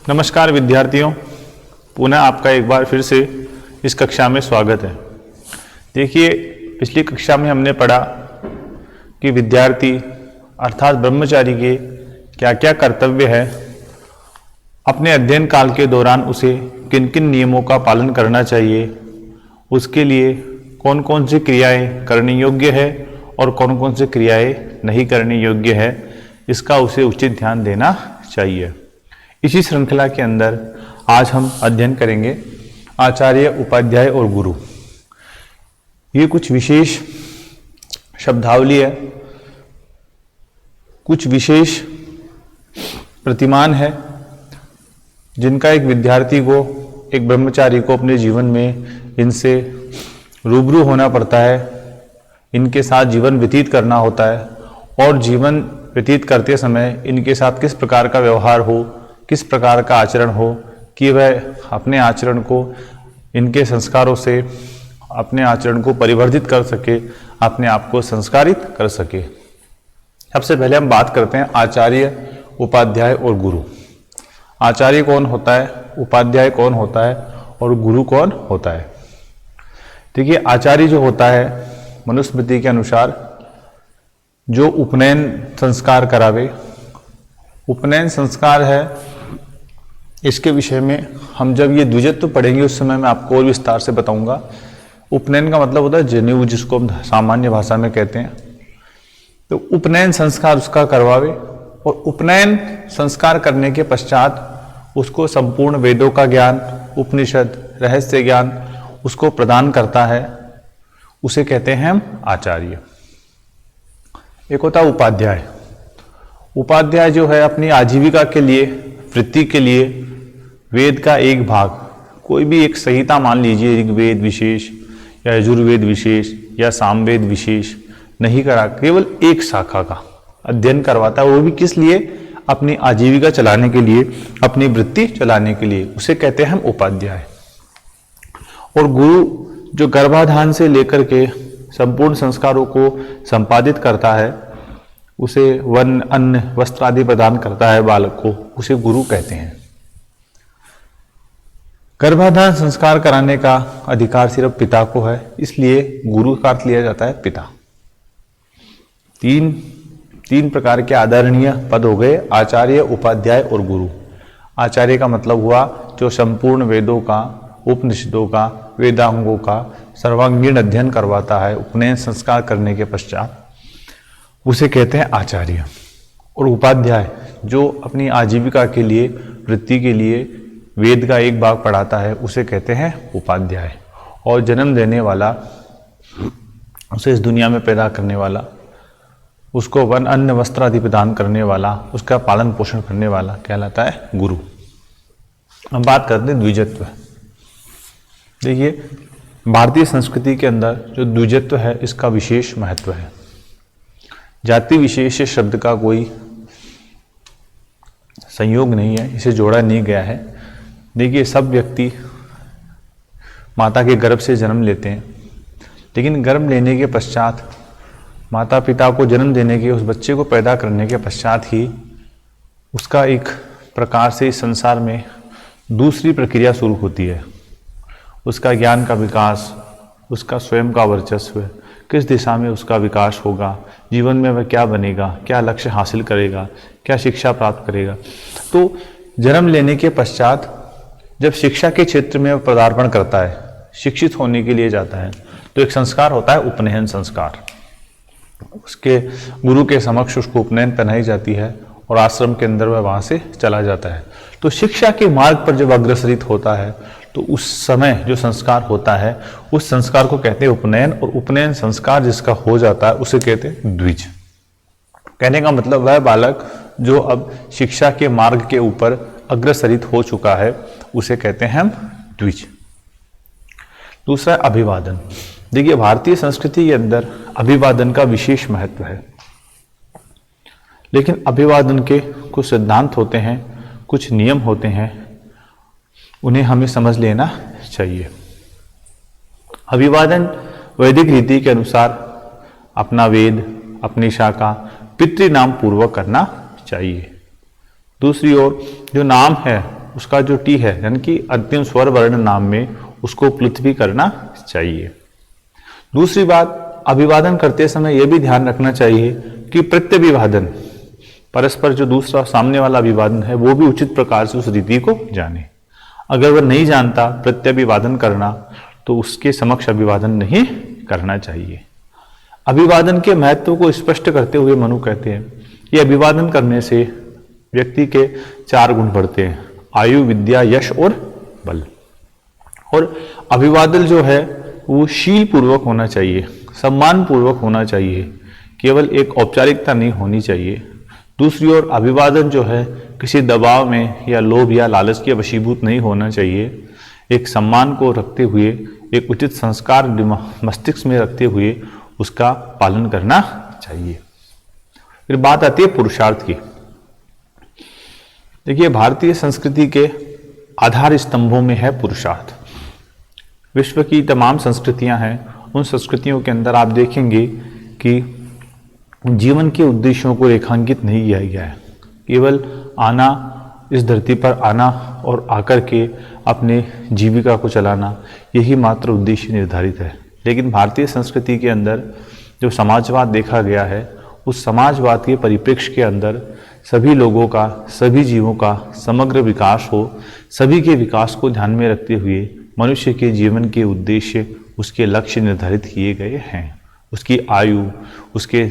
नमस्कार विद्यार्थियों, पुनः आपका एक बार फिर से इस कक्षा में स्वागत है। देखिए, पिछली कक्षा में हमने पढ़ा कि विद्यार्थी अर्थात ब्रह्मचारी के क्या क्या कर्तव्य है, अपने अध्ययन काल के दौरान उसे किन किन नियमों का पालन करना चाहिए, उसके लिए कौन कौन सी क्रियाएं करने योग्य है और कौन कौन सी क्रियाएं नहीं करने योग्य है, इसका उसे उचित ध्यान देना चाहिए। इसी श्रृंखला के अंदर आज हम अध्ययन करेंगे आचार्य, उपाध्याय और गुरु। ये कुछ विशेष शब्दावली है, कुछ विशेष प्रतिमान है जिनका एक विद्यार्थी को, एक ब्रह्मचारी को अपने जीवन में इनसे रूबरू होना पड़ता है, इनके साथ जीवन व्यतीत करना होता है और जीवन व्यतीत करते समय इनके साथ किस प्रकार का व्यवहार हो, किस प्रकार का आचरण हो कि वह अपने आचरण को इनके संस्कारों से अपने आचरण को परिवर्धित कर सके, अपने आप को संस्कारित कर सके। सबसे पहले हम बात करते हैं आचार्य, उपाध्याय और गुरु। आचार्य कौन होता है, उपाध्याय कौन होता है और गुरु कौन होता है। देखिए, आचार्य जो होता है मनुस्मृति के अनुसार जो उपनयन संस्कार करावे, उपनयन संस्कार है, इसके विषय में हम जब ये द्विजत्व पढ़ेंगे उस समय मैं आपको और विस्तार से बताऊंगा। उपनयन का मतलब होता है जनेऊ, जिसको हम सामान्य भाषा में कहते हैं। तो उपनयन संस्कार उसका करवावे और उपनयन संस्कार करने के पश्चात उसको संपूर्ण वेदों का ज्ञान, उपनिषद, रहस्य ज्ञान उसको प्रदान करता है, उसे कहते हैं हम आचार्य। एक होता है उपाध्याय। उपाध्याय जो है अपनी आजीविका के लिए, वृत्ति के लिए वेद का एक भाग, कोई भी एक संहिता मान लीजिए, ऋग्वेद विशेष या यजुर्वेद विशेष या सामवेद विशेष नहीं करा, केवल एक शाखा का अध्ययन करवाता है। वो भी किस लिए? अपनी आजीविका चलाने के लिए, अपनी वृत्ति चलाने के लिए, उसे कहते हैं हम उपाध्याय। और गुरु जो गर्भाधान से लेकर के संपूर्ण संस्कारों को संपादित करता है, उसे वन, अन्न, वस्त्र आदि प्रदान करता है बालक को, उसे गुरु कहते हैं। गर्भाधान संस्कार कराने का अधिकार सिर्फ पिता को है, इसलिए गुरु का अर्थ लिया जाता है पिता। तीन प्रकार के आदरणीय पद हो गए, आचार्य, उपाध्याय और गुरु। आचार्य का मतलब हुआ जो संपूर्ण वेदों का, उपनिषदों का, वेदांगों का सर्वांगीण अध्ययन करवाता है उपनयन संस्कार करने के पश्चात, उसे कहते हैं आचार्य। और उपाध्याय जो अपनी आजीविका के लिए, वृत्ति के लिए वेद का एक भाग पढ़ाता है, उसे कहते हैं उपाध्याय। और जन्म देने वाला, उसे इस दुनिया में पैदा करने वाला, उसको वन, अन्न, वस्त्र आदि प्रदान करने वाला, उसका पालन पोषण करने वाला कहलाता है गुरु। हम बात करते हैं द्विजत्व। देखिए, भारतीय संस्कृति के अंदर जो द्विजत्व है इसका विशेष महत्व है। जाति विशेष शब्द का कोई संयोग नहीं है, इसे जोड़ा नहीं गया है। देखिए, सब व्यक्ति माता के गर्भ से जन्म लेते हैं, लेकिन गर्भ लेने के पश्चात, माता पिता को जन्म देने के, उस बच्चे को पैदा करने के पश्चात ही उसका एक प्रकार से इस संसार में दूसरी प्रक्रिया शुरू होती है। उसका ज्ञान का विकास, उसका स्वयं का वर्चस्व, किस दिशा में उसका विकास होगा, जीवन में वह क्या बनेगा, क्या लक्ष्य हासिल करेगा, क्या शिक्षा प्राप्त करेगा। तो जन्म लेने के पश्चात जब शिक्षा के क्षेत्र में पदार्पण करता है, शिक्षित होने के लिए जाता है, तो एक संस्कार होता है उपनयन संस्कार। उसके गुरु के समक्ष उसको उपनयन पहनाई जाती है और आश्रम के अंदर वह वहाँ से चला जाता है। तो शिक्षा के मार्ग पर जब अग्रसरित होता है तो उस समय जो संस्कार होता है, उस संस्कार को कहते हैं उपनयन। और उपनयन संस्कार जिसका हो जाता है उसे कहते हैं द्विज। कहने का मतलब वह बालक जो अब शिक्षा के मार्ग के ऊपर अग्रसरित हो चुका है, उसे कहते हैं हम द्विज। दूसरा अभिवादन। देखिए, भारतीय संस्कृति के अंदर अभिवादन का विशेष महत्व है, लेकिन अभिवादन के कुछ सिद्धांत होते हैं, कुछ नियम होते हैं, उन्हें हमें समझ लेना चाहिए। अभिवादन वैदिक रीति के अनुसार अपना वेद, अपनी शाखा पितृनाम पूर्वक करना चाहिए। दूसरी ओर जो नाम है उसका जो टी है यानी कि अंतिम स्वर वर्ण नाम में उसको प्लुत भी करना चाहिए। दूसरी बात, अभिवादन करते समय यह भी ध्यान रखना चाहिए कि प्रत्यभिवादन, परस्पर जो दूसरा सामने वाला अभिवादन है वो भी उचित प्रकार से उस रीति को जाने। अगर वह नहीं जानता प्रत्यभिवादन करना तो उसके समक्ष अभिवादन नहीं करना चाहिए। अभिवादन के महत्व को स्पष्ट करते हुए मनु कहते हैं कि अभिवादन करने से व्यक्ति के 4 गुण बढ़ते हैं, आयु, विद्या, यश और बल। और अभिवादन जो है वो शील पूर्वक होना चाहिए, सम्मान पूर्वक होना चाहिए, केवल एक औपचारिकता नहीं होनी चाहिए। दूसरी ओर अभिवादन जो है किसी दबाव में या लोभ या लालच के वशीभूत नहीं होना चाहिए। एक सम्मान को रखते हुए, एक उचित संस्कार मस्तिष्क में रखते हुए उसका पालन करना चाहिए। फिर बात आती है पुरुषार्थ की। देखिए, भारतीय संस्कृति के आधार स्तंभों में है पुरुषार्थ। विश्व की तमाम संस्कृतियां हैं, उन संस्कृतियों के अंदर आप देखेंगे कि जीवन के उद्देश्यों को रेखांकित नहीं किया गया है। केवल आना, इस धरती पर आना और आकर के अपने जीविका को चलाना, यही मात्र उद्देश्य निर्धारित है। लेकिन भारतीय संस्कृति के अंदर जो समाजवाद देखा गया है, उस समाजवाद के परिप्रेक्ष्य के अंदर सभी लोगों का, सभी जीवों का समग्र विकास हो, सभी के विकास को ध्यान में रखते हुए मनुष्य के जीवन के उद्देश्य, उसके लक्ष्य निर्धारित किए गए हैं। उसकी आयु, उसके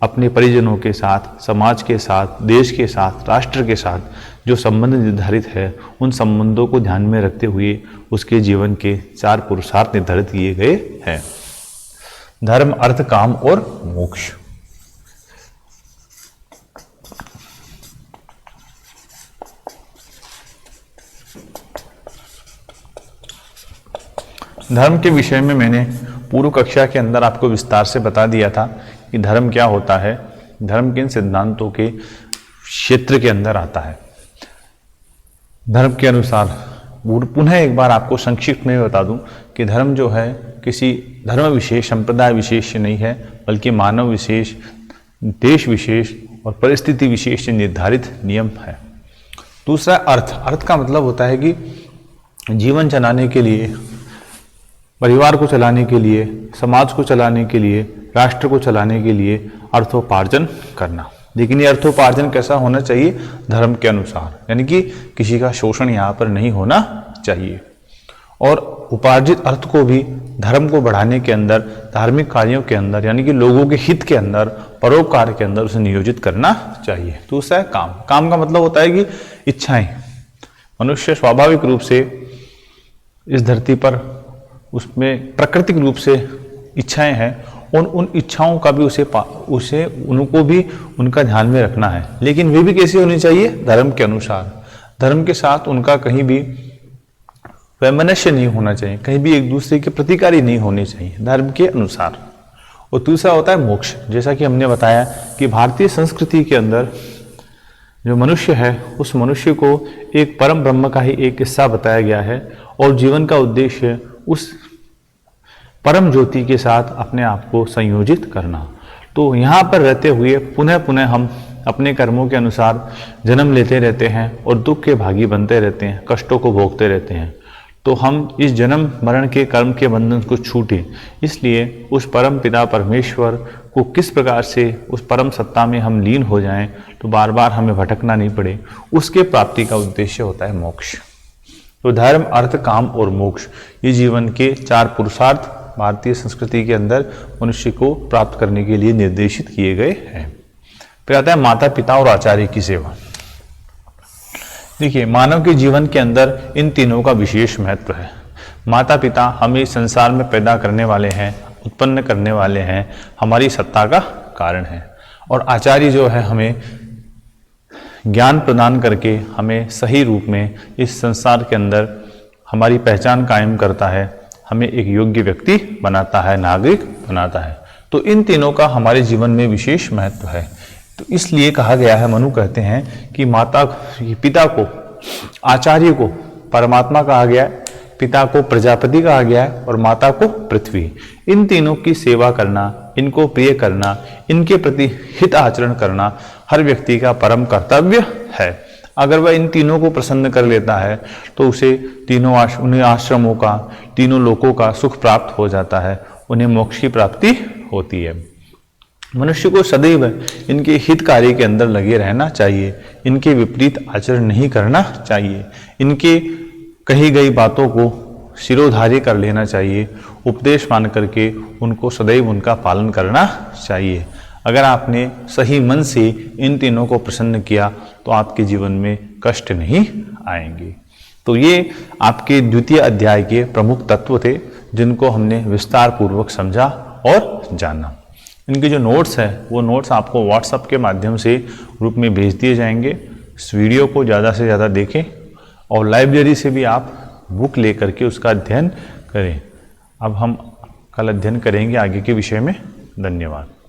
अपने परिजनों के साथ, समाज के साथ, देश के साथ, राष्ट्र के साथ जो संबंध निर्धारित है, उन संबंधों को ध्यान में रखते हुए उसके जीवन के 4 पुरुषार्थ निर्धारित किए गए हैं। धर्म, अर्थ, काम और मोक्ष। धर्म के विषय में मैंने पूर्व कक्षा के अंदर आपको विस्तार से बता दिया था कि धर्म क्या होता है, धर्म किन सिद्धांतों के क्षेत्र के अंदर आता है। धर्म के अनुसार पुनः एक बार आपको संक्षिप्त में बता दूं कि धर्म जो है किसी धर्म विशेष, संप्रदाय विशेष नहीं है, बल्कि मानव विशेष, देश विशेष और परिस्थिति विशेष से निर्धारित नियम है। दूसरा अर्थ। अर्थ का मतलब होता है कि जीवन चलाने के लिए, परिवार को चलाने के लिए, समाज को चलाने के लिए, राष्ट्र को चलाने के लिए अर्थोपार्जन करना। लेकिन ये अर्थोपार्जन कैसा होना चाहिए? धर्म के अनुसार, यानी कि किसी का शोषण यहाँ पर नहीं होना चाहिए। और उपार्जित अर्थ को भी धर्म को बढ़ाने के अंदर, धार्मिक कार्यों के अंदर, यानी कि लोगों के हित के अंदर, परोपकार के अंदर उसे नियोजित करना चाहिए। दूसरा है काम। काम का मतलब होता है कि इच्छाएं। मनुष्य स्वाभाविक रूप से इस धरती पर, उसमें प्राकृतिक रूप से इच्छाएं हैं, उन इच्छाओं का भी उसे उनको भी उनका ध्यान में रखना है। लेकिन वे भी कैसी होनी चाहिए? धर्म के अनुसार। धर्म के साथ उनका कहीं भी वैमनस्य नहीं होना चाहिए, कहीं भी एक दूसरे के प्रतिकारी नहीं होने चाहिए, धर्म के अनुसार। और दूसरा होता है मोक्ष। जैसा कि हमने बताया कि भारतीय संस्कृति के अंदर जो मनुष्य है, उस मनुष्य को एक परम ब्रह्म का ही एक हिस्सा बताया गया है और जीवन का उद्देश्य उस परम ज्योति के साथ अपने आप को संयोजित करना। तो यहाँ पर रहते हुए पुनः पुनः हम अपने कर्मों के अनुसार जन्म लेते रहते हैं और दुख के भागी बनते रहते हैं, कष्टों को भोगते रहते हैं। तो हम इस जन्म मरण के कर्म के बंधन को छूटें, इसलिए उस परम पिता परमेश्वर को किस प्रकार से उस परम सत्ता में हम लीन हो जाएं, तो बार बार हमें भटकना नहीं पड़े, उसके प्राप्ति का उद्देश्य होता है मोक्ष। तो धर्म, अर्थ, काम और मोक्ष, ये जीवन के 4 पुरुषार्थ भारतीय संस्कृति के अंदर मनुष्य को प्राप्त करने के लिए निर्देशित किए गए हैं। फिर आता है माता पिता और आचार्य की सेवा। देखिए, मानव के जीवन के अंदर इन तीनों का विशेष महत्व है। माता पिता हमें इस संसार में पैदा करने वाले हैं, उत्पन्न करने वाले हैं, हमारी सत्ता का कारण है। और आचार्य जो है हमें ज्ञान प्रदान करके हमें सही रूप में इस संसार के अंदर हमारी पहचान कायम करता है, हमें एक योग्य व्यक्ति बनाता है, नागरिक बनाता है। तो इन तीनों का हमारे जीवन में विशेष महत्व है। तो इसलिए कहा गया है, मनु कहते हैं कि पिता को, आचार्य को परमात्मा कहा गया है, पिता को प्रजापति कहा गया है और माता को पृथ्वी। इन तीनों की सेवा करना, इनको प्रिय करना, इनके प्रति हित आचरण करना हर व्यक्ति का परम कर्तव्य है। अगर वह इन तीनों को प्रसन्न कर लेता है तो उसे उन्हें आश्रमों का, तीनों लोकों का सुख प्राप्त हो जाता है, उन्हें मोक्ष की प्राप्ति होती है। मनुष्य को सदैव इनके हित कार्य के अंदर लगे रहना चाहिए, इनके विपरीत आचरण नहीं करना चाहिए, इनके कही गई बातों को शिरोधार्य कर लेना चाहिए, उपदेश मान करके उनको सदैव उनका पालन करना चाहिए। अगर आपने सही मन से इन तीनों को प्रसन्न किया तो आपके जीवन में कष्ट नहीं आएंगे। तो ये आपके द्वितीय अध्याय के प्रमुख तत्व थे जिनको हमने विस्तार पूर्वक समझा और जाना। इनके जो नोट्स हैं वो नोट्स आपको व्हाट्सएप के माध्यम से ग्रुप में भेज दिए जाएंगे। इस वीडियो को ज़्यादा से ज़्यादा देखें और लाइब्रेरी से भी आप बुक लेकर के उसका अध्ययन करें। अब हम कल अध्ययन करेंगे आगे के विषय में। धन्यवाद।